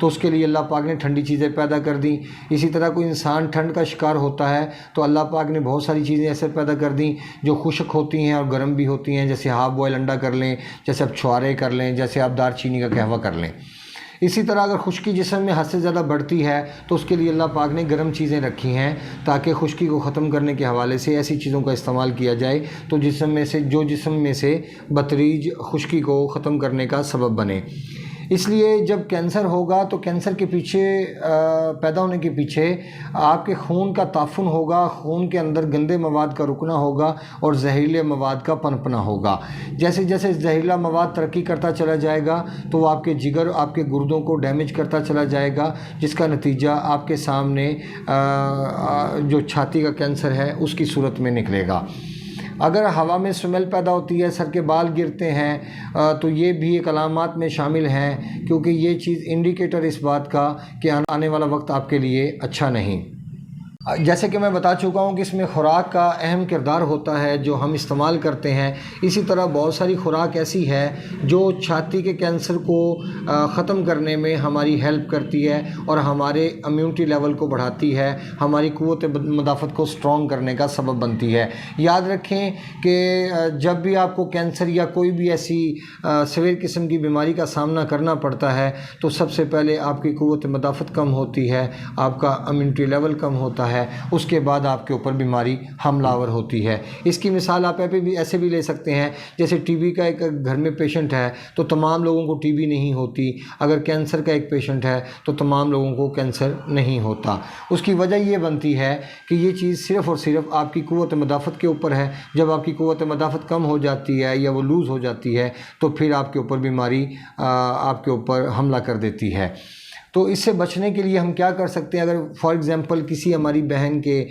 تو اس کے لیے اللہ پاک نے ٹھنڈی چیزیں پیدا کر دیں۔ اسی طرح کوئی انسان ٹھنڈ کا شکار ہوتا ہے تو اللہ پاک نے بہت ساری چیزیں ایسے پیدا کر دیں جو خشک ہوتی ہیں اور گرم بھی ہوتی ہیں، جیسے ہاف بوائل انڈا کر لیں، جیسے آپ چھوارے کر لیں، جیسے آپ دار چینی کا قہوہ کر لیں۔ اسی طرح اگر خشکی جسم میں حد سے زیادہ بڑھتی ہے تو اس کے لیے اللہ پاک نے گرم چیزیں رکھی ہیں تاکہ خشکی کو ختم کرنے کے حوالے سے ایسی چیزوں کا استعمال کیا جائے تو جسم میں سے بتدریج خشکی کو ختم کرنے کا سبب بنے۔ اس لیے جب کینسر ہوگا تو کینسر کے پیچھے پیدا ہونے کے پیچھے آپ کے خون کا تعفن ہوگا، خون کے اندر گندے مواد کا رکنا ہوگا اور زہریلے مواد کا پنپنا ہوگا۔ جیسے جیسے زہریلا مواد ترقی کرتا چلا جائے گا تو وہ آپ کے جگر، آپ کے گردوں کو ڈیمیج کرتا چلا جائے گا، جس کا نتیجہ آپ کے سامنے جو چھاتی کا کینسر ہے اس کی صورت میں نکلے گا۔ اگر ہوا میں سمیل پیدا ہوتی ہے، سر کے بال گرتے ہیں تو یہ بھی ایک علامات میں شامل ہیں، کیونکہ یہ چیز انڈیکیٹر اس بات کا کہ آنے والا وقت آپ کے لیے اچھا نہیں۔ جیسے کہ میں بتا چکا ہوں کہ اس میں خوراک کا اہم کردار ہوتا ہے جو ہم استعمال کرتے ہیں۔ اسی طرح بہت ساری خوراک ایسی ہے جو چھاتی کے کینسر کو ختم کرنے میں ہماری ہیلپ کرتی ہے اور ہمارے امیونٹی لیول کو بڑھاتی ہے، ہماری قوت مدافعت کو سٹرونگ کرنے کا سبب بنتی ہے۔ یاد رکھیں کہ جب بھی آپ کو کینسر یا کوئی بھی ایسی سویر قسم کی بیماری کا سامنا کرنا پڑتا ہے تو سب سے پہلے آپ کی قوت مدافعت کم ہوتی ہے، آپ کا امیونٹی لیول کم ہوتا ہے، اس کے بعد آپ کے اوپر بیماری حملہ آور ہوتی ہے۔ اس کی مثال آپ ایسے بھی لے سکتے ہیں، جیسے ٹی بی کا ایک گھر میں پیشنٹ ہے تو تمام لوگوں کو ٹی بی نہیں ہوتی، اگر کینسر کا ایک پیشنٹ ہے تو تمام لوگوں کو کینسر نہیں ہوتا۔ اس کی وجہ یہ بنتی ہے کہ یہ چیز صرف اور صرف آپ کی قوت مدافعت کے اوپر ہے۔ جب آپ کی قوت مدافعت کم ہو جاتی ہے یا وہ لوز ہو جاتی ہے تو پھر آپ کے اوپر بیماری آپ کے اوپر حملہ کر دیتی ہے۔ تو اس سے بچنے کے لیے ہم کیا کر سکتے ہیں؟ اگر فار ایگزامپل کسی ہماری بہن کے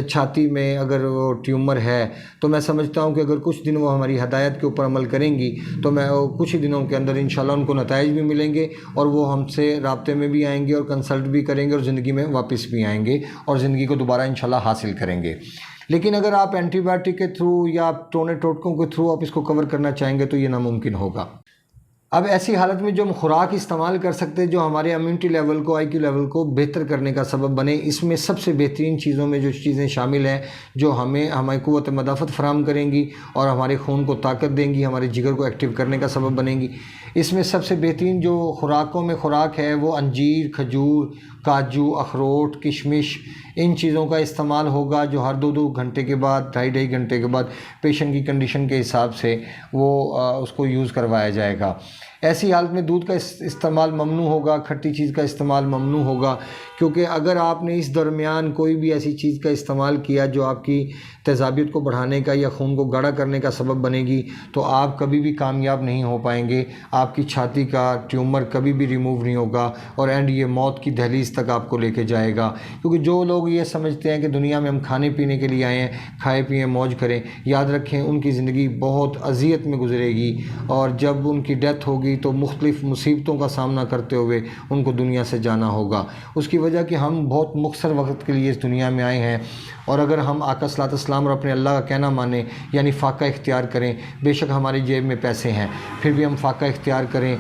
چھاتی میں اگر وہ ٹیومر ہے تو میں سمجھتا ہوں کہ اگر کچھ دن وہ ہماری ہدایت کے اوپر عمل کریں گی تو میں کچھ ہی دنوں کے اندر انشاءاللہ ان کو نتائج بھی ملیں گے اور وہ ہم سے رابطے میں بھی آئیں گے اور کنسلٹ بھی کریں گے اور زندگی میں واپس بھی آئیں گے اور زندگی کو دوبارہ انشاءاللہ حاصل کریں گے۔ لیکن اگر آپ اینٹی بایوٹک کے تھرو یا آپ ٹونے ٹوٹکوں کے تھرو آپ اس کو کور کرنا چاہیں گے تو یہ ناممکن ہوگا۔ اب ایسی حالت میں جو ہم خوراک استعمال کر سکتے ہیں جو ہمارے امیونٹی لیول کو، آئی کیو لیول کو بہتر کرنے کا سبب بنے، اس میں سب سے بہترین چیزوں میں جو چیزیں شامل ہیں جو ہماری قوت مدافعت فراہم کریں گی اور ہمارے خون کو طاقت دیں گی، ہمارے جگر کو ایکٹیو کرنے کا سبب بنیں گی۔ اس میں سب سے بہترین جو خوراکوں میں خوراک ہے وہ انجیر، کھجور، کاجو، اخروٹ، کشمش، ان چیزوں کا استعمال ہوگا جو ہر 2 گھنٹے کے بعد، 2.5 گھنٹے کے بعد پیشنٹ کی کنڈیشن کے حساب سے وہ اس کو یوز کروایا جائے گا۔ ایسی حالت میں دودھ کا استعمال ممنوع ہوگا، کھٹی چیز کا استعمال ممنوع ہوگا، کیونکہ اگر آپ نے اس درمیان کوئی بھی ایسی چیز کا استعمال کیا جو آپ کی تیزابیت کو بڑھانے کا یا خون کو گاڑھا کرنے کا سبب بنے گی تو آپ کبھی بھی کامیاب نہیں ہو پائیں گے، آپ کی چھاتی کا ٹیومر کبھی بھی ریموو نہیں ہوگا اور یہ موت کی دہلیز تک آپ کو لے کے جائے گا۔ کیونکہ جو لوگ یہ سمجھتے ہیں کہ دنیا میں ہم کھانے پینے کے لیے آئے ہیں، کھائے پئیں موج کریں، یاد رکھیں ان کی زندگی بہت اذیت میں گزرے گی اور جب ان کی ڈیتھ ہوگی تو مختلف مصیبتوں کا سامنا کرتے ہوئے ان کو دنیا سے جانا ہوگا۔ اس کی وجہ کہ ہم بہت مختصر وقت کے لیے اس دنیا میں آئے ہیں اور اگر ہم آقا صلی اللہ علیہ وسلم اور اپنے اللہ کا کہنا مانیں یعنی فاقہ اختیار کریں، بے شک ہماری جیب میں پیسے ہیں پھر بھی ہم فاقہ اختیار کریں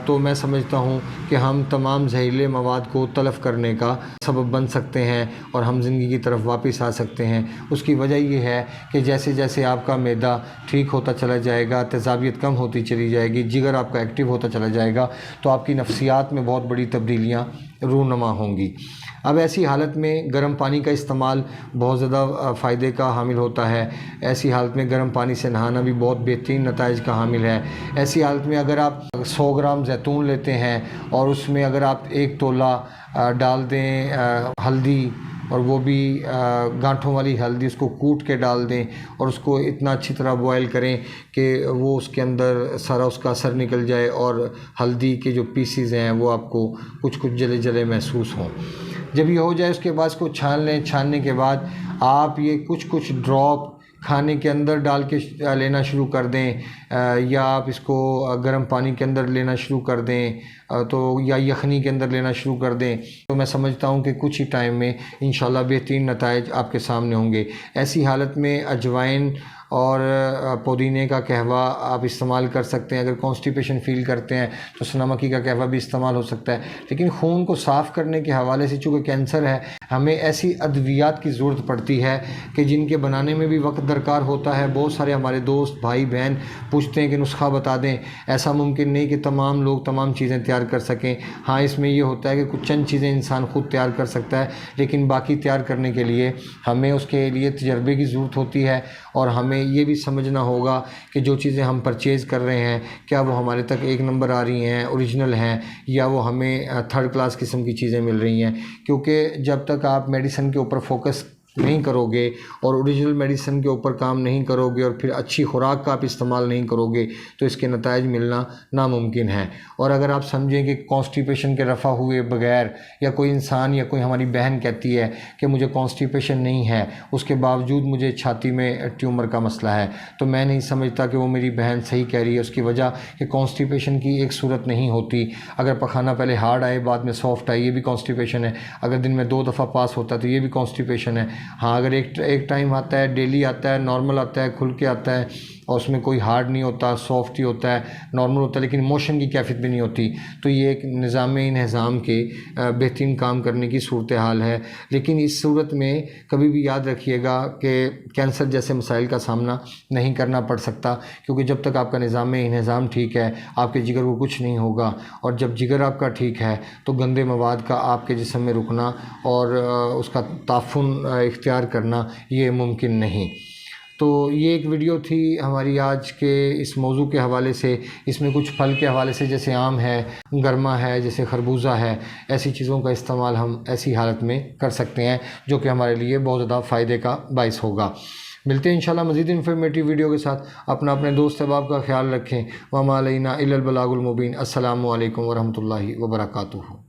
تو میں سمجھتا ہوں کہ ہم تمام زہریلے مواد کو تلف کرنے کا سبب بن سکتے ہیں اور ہم زندگی کی طرف واپس آ سکتے ہیں۔ اس کی وجہ یہ ہے کہ جیسے جیسے آپ کا معدہ ٹھیک ہوتا چلا جائے گا، تیزابیت کم ہوتی چلی جائے گی، جگر آپ کا ایکٹیو ہوتا چلا جائے گا تو آپ کی نفسیات میں بہت بڑی تبدیلیاں رونما ہوں گی۔ اب ایسی حالت میں گرم پانی کا استعمال بہت زیادہ فائدے کا حامل ہوتا ہے۔ ایسی حالت میں گرم پانی سے نہانا بھی بہت بہترین نتائج کا حامل ہے۔ ایسی حالت میں اگر آپ 100 گرام زیتون لیتے ہیں اور اس میں اگر آپ 1 تولہ ڈال دیں ہلدی، اور وہ بھی گانٹھوں والی ہلدی، اس کو کوٹ کے ڈال دیں اور اس کو اتنا اچھی طرح بوائل کریں کہ وہ اس کے اندر سارا اس کا اثر نکل جائے اور ہلدی کے جو پیسز ہیں وہ آپ کو کچھ جلے جلے محسوس ہوں۔ جب یہ ہو جائے اس کے بعد اس کو چھان لیں۔ چھاننے کے بعد آپ یہ کچھ ڈراپ کھانے کے اندر ڈال کے لینا شروع کر دیں یا آپ اس کو گرم پانی کے اندر لینا شروع کر دیں تو یا یخنی کے اندر لینا شروع کر دیں تو میں سمجھتا ہوں کہ کچھ ہی ٹائم میں انشاءاللہ بہترین نتائج آپ کے سامنے ہوں گے۔ ایسی حالت میں اجوائن اور پودینے کا قہوہ آپ استعمال کر سکتے ہیں. اگر کانسٹیپیشن فیل کرتے ہیں تو سنا مکی کا قہوہ بھی استعمال ہو سکتا ہے. لیکن خون کو صاف کرنے کے حوالے سے چونکہ کینسر ہے ہمیں ایسی ادویات کی ضرورت پڑتی ہے کہ جن کے بنانے میں بھی وقت درکار ہوتا ہے. بہت سارے ہمارے دوست بھائی بہن پوچھتے ہیں کہ نسخہ بتا دیں. ایسا ممکن نہیں کہ تمام لوگ تمام چیزیں تیار کر سکیں. ہاں اس میں یہ ہوتا ہے کہ کچھ چند چیزیں انسان خود تیار کر سکتا ہے، لیکن باقی تیار کرنے کے لیے ہمیں اس کے لیے تجربے کی ضرورت ہوتی ہے. اور ہمیں یہ بھی سمجھنا ہوگا کہ جو چیزیں ہم پرچیز کر رہے ہیں کیا وہ ہمارے تک ایک نمبر آ رہی ہیں، اوریجنل ہیں، یا وہ ہمیں تھرڈ کلاس قسم کی چیزیں مل رہی ہیں. کیونکہ جب تک آپ میڈیسن کے اوپر فوکس نہیں کرو گے اور اوریجنل میڈیسن کے اوپر کام نہیں کرو گے اور پھر اچھی خوراک کا آپ استعمال نہیں کرو گے تو اس کے نتائج ملنا ناممکن ہے. اور اگر آپ سمجھیں کہ کانسٹیپیشن کے رفع ہوئے بغیر، یا کوئی انسان یا کوئی ہماری بہن کہتی ہے کہ مجھے کانسٹیپیشن نہیں ہے اس کے باوجود مجھے چھاتی میں ٹیومر کا مسئلہ ہے، تو میں نہیں سمجھتا کہ وہ میری بہن صحیح کہہ رہی ہے. اس کی وجہ کہ کانسٹیپیشن کی ایک صورت نہیں ہوتی. اگر پخانہ پہلے ہارڈ آئے بعد میں سافٹ آئے یہ بھی کانسٹیپیشن ہے. اگر دن میں 2 دفعہ پاس ہوتا ہے تو یہ بھی کانسٹیپیشن ہے. ہاں اگر ایک ٹائم آتا ہے، ڈیلی آتا ہے، نارمل آتا ہے، کھل کے آتا ہے اور اس میں کوئی ہارڈ نہیں ہوتا، سافٹ ہی ہوتا ہے، نارمل ہوتا ہے، لیکن موشن کی کیفیت بھی نہیں ہوتی، تو یہ ایک نظام انہضام کے بہترین کام کرنے کی صورتحال ہے. لیکن اس صورت میں کبھی بھی یاد رکھیے گا کہ کینسر جیسے مسائل کا سامنا نہیں کرنا پڑ سکتا، کیونکہ جب تک آپ کا نظام انہضام ٹھیک ہے آپ کے جگر کو کچھ نہیں ہوگا. اور جب جگر آپ کا ٹھیک ہے تو گندے مواد کا آپ کے جسم میں رکنا اور اس کا تعفن اختیار کرنا یہ ممکن نہیں. تو یہ ایک ویڈیو تھی ہماری آج کے اس موضوع کے حوالے سے. اس میں کچھ پھل کے حوالے سے جیسے آم ہے، گرما ہے، جیسے خربوزہ ہے، ایسی چیزوں کا استعمال ہم ایسی حالت میں کر سکتے ہیں جو کہ ہمارے لیے بہت زیادہ فائدے کا باعث ہوگا. ملتے ہیں انشاءاللہ مزید انفارمیٹیو ویڈیو کے ساتھ. اپنے دوست احباب کا خیال رکھیں. وما علینا الا البلاغ المبین. السلام علیکم ورحمۃ اللہ وبرکاتہ.